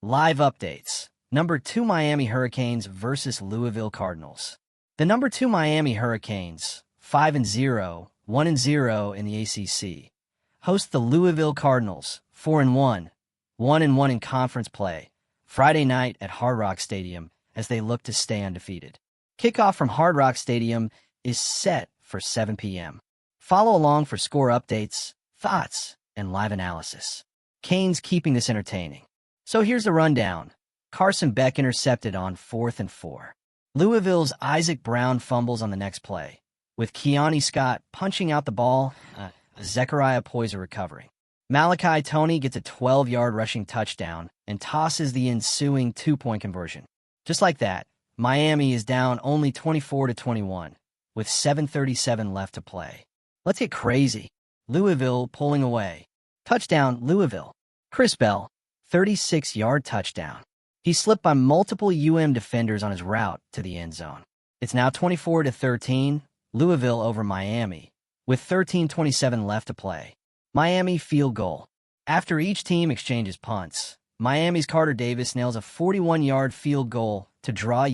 Live updates. Number 2 Miami Hurricanes versus Louisville Cardinals. The number 2 Miami Hurricanes, 5-0, 1-0 in the ACC, host the Louisville Cardinals, 4-1, 1-1 in conference play, Friday night at Hard Rock Stadium as they look to stay undefeated. Kickoff from Hard Rock Stadium is set for 7 p.m. Follow along for score updates, thoughts, and live analysis. Canes keeping this entertaining. So here's the rundown. Carson Beck intercepted on 4th and 4. Louisville's Isaac Brown fumbles on the next play, with Keone Scott punching out the ball, Zechariah Poyser recovering. Malachi Toney gets a 12-yard rushing touchdown and tosses the ensuing 2-point conversion. Just like that, Miami is down only 24-21, with 7:37 left to play. Let's get crazy. Louisville pulling away. Touchdown, Louisville. Chris Bell, 36-yard touchdown. He slipped by multiple defenders on his route to the end zone. It's now 24-13, Louisville over Miami, with 13:27 left to play. Miami field goal. After each team exchanges punts, Miami's Carter Davis nails a 41-yard field goal to draw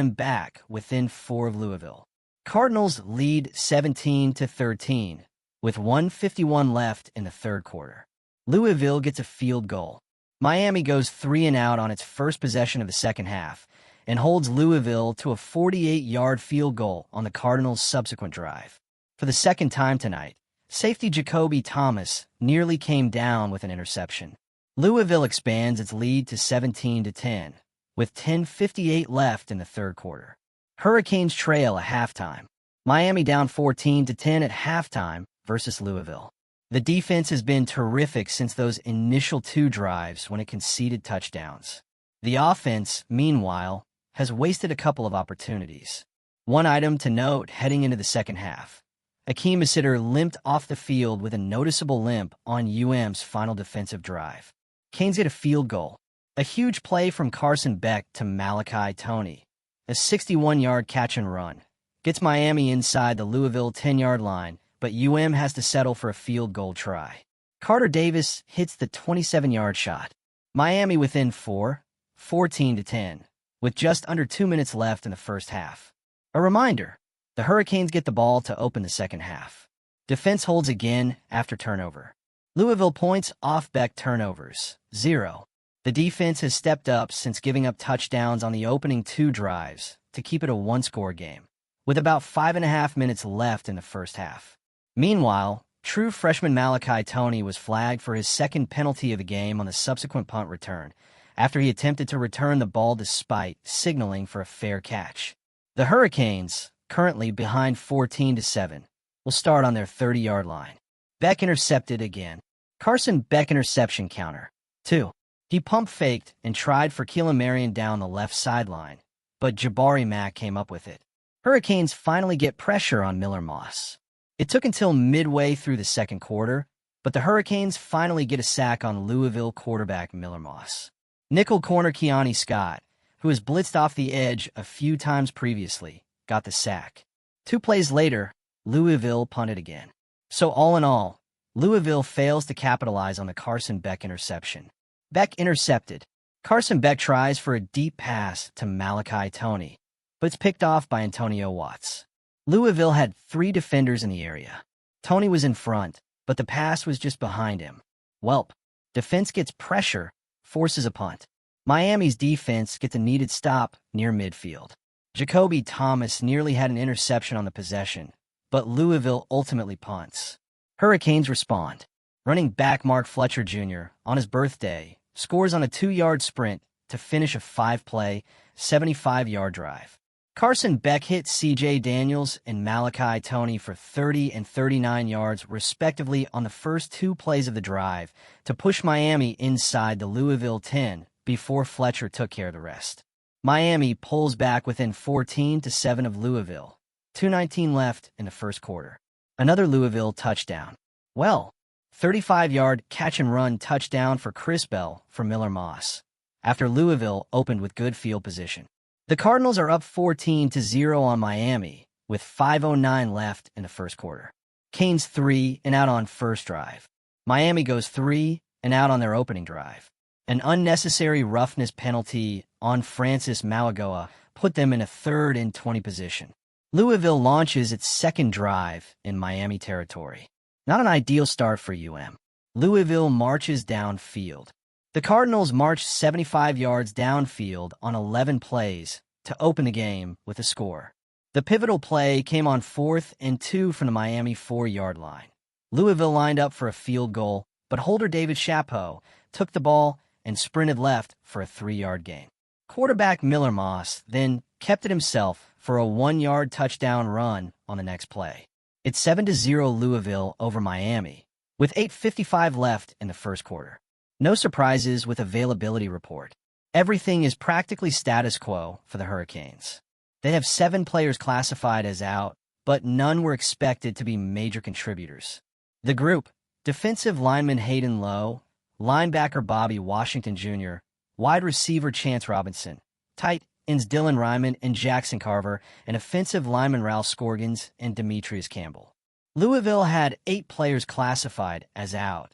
back within 4 of Louisville. Cardinals lead 17-13, with 1:51 left in the third quarter. Louisville gets a field goal. Miami goes 3 and out on its first possession of the second half and holds Louisville to a 48-yard field goal on the Cardinals' subsequent drive. For the second time tonight, safety Jacoby Thomas nearly came down with an interception. Louisville expands its lead to 17-10, with 10:58 left in the third quarter. Hurricanes trail at halftime. Miami down 14-10 at halftime versus Louisville. The defense has been terrific since those initial 2 drives when it conceded touchdowns. The offense, meanwhile, has wasted a couple of opportunities. One item to note heading into the second half. Akheem Mesidor limped off the field with a noticeable limp on UM's final defensive drive. Canes get a field goal. A huge play from Carson Beck to Malachi Toney. A 61-yard catch and run. Gets Miami inside the Louisville 10-yard line, but has to settle for a field goal try. Carter Davis hits the 27-yard shot. Miami within 4, 14-10, with just under 2 minutes left in the first half. A reminder, the Hurricanes get the ball to open the second half. Defense holds again after turnover. Louisville points off Beck turnovers, 0. The defense has stepped up since giving up touchdowns on the opening 2 drives to keep it a 1-score game, with about 5.5 minutes left in the first half. Meanwhile, true freshman Malachi Toney was flagged for his second penalty of the game on the subsequent punt return, after he attempted to return the ball despite signaling for a fair catch. The Hurricanes, currently behind 14-7, will start on their 30-yard line. Beck intercepted again. Carson Beck interception counter, 2. He pump-faked and tried for Keelan Marion down the left sideline, but Jabari Mack came up with it. Hurricanes finally get pressure on Miller Moss. It took until midway through the second quarter, but the Hurricanes finally get a sack on Louisville quarterback Miller Moss. Nickel corner Keone Scott, who has blitzed off the edge a few times previously, got the sack. 2 plays later, Louisville punted again. So all in all, Louisville fails to capitalize on the Carson Beck interception. Beck intercepted. Carson Beck tries for a deep pass to Malachi Toney, but it's picked off by Antonio Watts. Louisville had 3 defenders in the area. Toney was in front, but the pass was just behind him. Welp. Defense gets pressure, forces a punt. Miami's defense gets a needed stop near midfield. Jacoby Thomas nearly had an interception on the possession, but Louisville ultimately punts. Hurricanes respond. Running back Fletcher Jr., on his birthday, scores on a 2-yard sprint to finish a 5-play, 75-yard drive. Carson Beck hit C.J. Daniels and Malachi Toney for 30 and 39 yards, respectively, on the first 2 plays of the drive to push Miami inside the Louisville 10 before Fletcher took care of the rest. Miami pulls back within 14-7 of Louisville. 2:19 left in the first quarter. Another Louisville touchdown. 35-yard catch-and-run touchdown for Chris Bell for Miller Moss, after Louisville opened with good field position. The Cardinals are up 14-0 on Miami, with 5:09 left in the first quarter. Canes 3 and out on first drive. Miami goes 3 and out on their opening drive. An unnecessary roughness penalty on Francis Malagoa put them in a 3rd and 20 position. Louisville launches its second drive in Miami territory. Not an ideal start for UM. Louisville marches downfield. The Cardinals marched 75 yards downfield on 11 plays to open the game with a score. The pivotal play came on 4th and 2 from the Miami 4-yard line. Louisville lined up for a field goal, but holder David Chapeau took the ball and sprinted left for a 3-yard gain. Quarterback Miller Moss then kept it himself for a 1-yard touchdown run on the next play. It's 7-0 Louisville over Miami, with 8:55 left in the first quarter. No surprises with availability report. Everything is practically status quo for the Hurricanes. They have 7 players classified as out, but none were expected to be major contributors. The group: defensive lineman Hayden Lowe, linebacker Bobby Washington Jr., wide receiver Chance Robinson, tight ends Dylan Ryman and Jackson Carver, and offensive lineman Ralph Scorgins and Demetrius Campbell. Louisville had 8 players classified as out: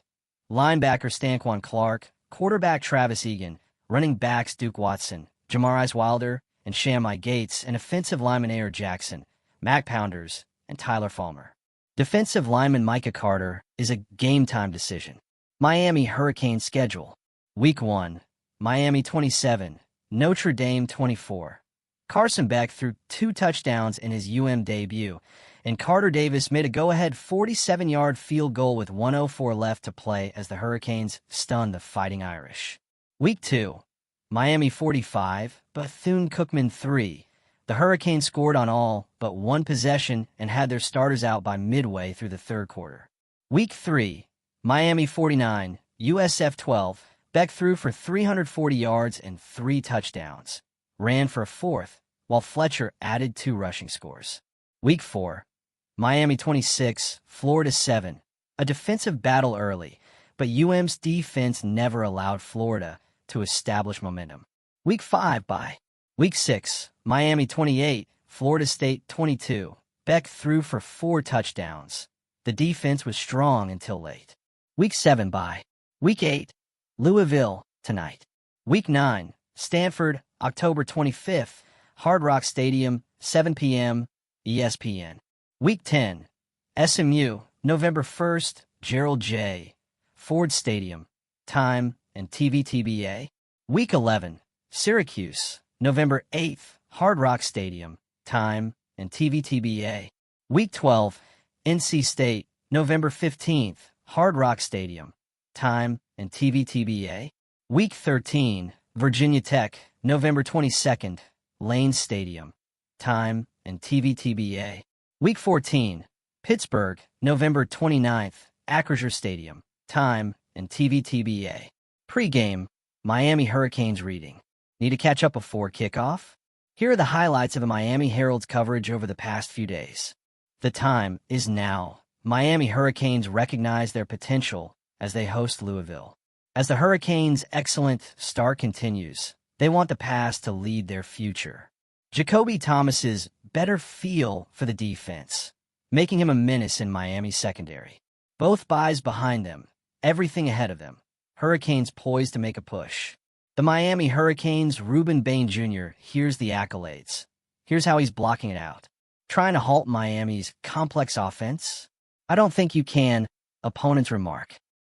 linebacker Stanquan Clark, quarterback Travis Egan, running backs Duke Watson, Jamaris Wilder, and Shammai Gates, and offensive lineman Ayer Jackson, Mac Pounders, and Tyler Fulmer. Defensive lineman Micah Carter is a game-time decision. Miami Hurricane schedule. Week 1, Miami 27, Notre Dame 24. Carson Beck threw 2 touchdowns in his UM debut, and Carter Davis made a go-ahead 47-yard field goal with 1:04 left to play as the Hurricanes stunned the Fighting Irish. Week 2, Miami 45, Bethune-Cookman 3. The Hurricanes scored on all but 1 possession and had their starters out by midway through the 3rd quarter. Week 3, Miami 49, USF 12. Beck threw for 340 yards and 3 touchdowns, ran for a 4th, while Fletcher added 2 rushing scores. Week 4, Miami 26, Florida 7. A defensive battle early, but UM's defense never allowed Florida to establish momentum. Week 5 bye. Week 6, Miami 28, Florida State 22. Beck threw for 4 touchdowns. The defense was strong until late. Week 7 bye. Week 8, Louisville tonight. Week 9, Stanford, October 25th, Hard Rock Stadium, 7 p.m., ESPN. Week 10, SMU, November 1st, Gerald J. Ford Stadium, time and TV TBA. Week 11, Syracuse, November 8th, Hard Rock Stadium, time and TV TBA. Week 12, NC State, November 15th, Hard Rock Stadium, time and TV TBA. Week 13, Virginia Tech, November 22nd, Lane Stadium, time and TV TBA. Week 14, Pittsburgh, November 29th, Acrisure Stadium, time and TV TBA. Pre-game, Miami Hurricanes reading. Need to catch up before kickoff? Here are the highlights of the Miami Herald's coverage over the past few days. The time is now. Miami Hurricanes recognize their potential as they host Louisville. As the Hurricanes' excellent start continues, they want the past to lead their future. Jacoby Thomas's better feel for the defense, making him a menace in Miami's secondary. Both buys behind them, everything ahead of them. Hurricanes poised to make a push. The Miami Hurricanes' Ruben Bain Jr. hears the accolades. Here's how he's blocking it out. Trying to halt Miami's complex offense? I don't think you can, opponents remark.